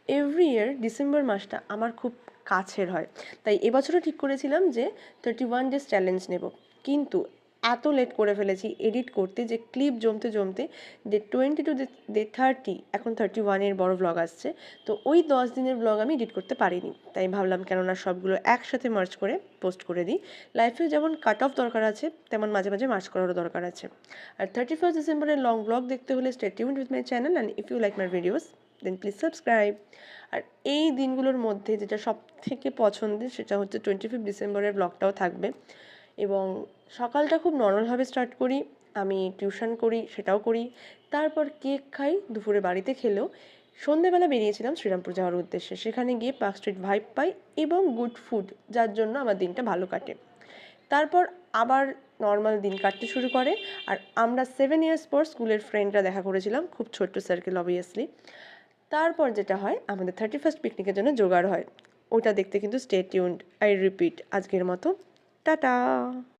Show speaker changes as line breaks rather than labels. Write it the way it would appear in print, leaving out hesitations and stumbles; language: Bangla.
এভরি ইয়ার ডিসেম্বর মাসটা আমার খুব কাছের হয়, তাই এবছরও ঠিক করেছিলাম যে 31 ডেজ চ্যালেঞ্জ নেব। কিন্তু এত লেট করে ফেলেছি এডিট করতে যে ক্লিপ জমতে জমতে ডে 20 টু ডে 30, এখন 31-এর বড় ব্লগ আসছে, তো ওই 10 দিনের ব্লগ আমি এডিট করতে পারিনি। তাই ভাবলাম কেননা সবগুলো একসাথে মার্চ করে পোস্ট করে দিই। লাইফে যেমন কাট অফ দরকার আছে, তেমন মাঝে মাঝে মার্চ করারও দরকার আছে। আর 31 ডিসেম্বরের লং ব্লগ দেখতে হলে stay tuned with my channel, and if you like my videos then please subscribe. আর এই দিনগুলোর মধ্যে যেটা সব থেকে পছন্দের সেটা হচ্ছে 25 ডিসেম্বরের ব্লগটাও থাকবে। এবং সকালটা খুব নর্মালভাবে স্টার্ট করি, আমি টিউশন করি সেটাও করি, তারপর কেক খাই, দুপুরে বাড়িতে খেলেও সন্ধেবেলা বেরিয়েছিলাম শ্রীরামপুর যাওয়ার উদ্দেশ্যে। সেখানে গিয়ে পার্ক স্ট্রিট ভাইব পাই এবং গুড ফুড, যার জন্য আমার দিনটা ভালো কাটে। তারপর আবার নর্মাল দিন কাটতে শুরু করে। আর আমরা 7 ইয়ার্স পর স্কুলের ফ্রেন্ডরা দেখা করেছিলাম, খুব ছোট্ট সার্কেল অবভিয়াসলি। তারপর যেটা হয়, আমাদের 31st পিকনিকের জন্য জোগাড় হয়। ওটা দেখতে কিন্তু স্টে টিউনড। আই রিপিট, আজকের মতো টাটা।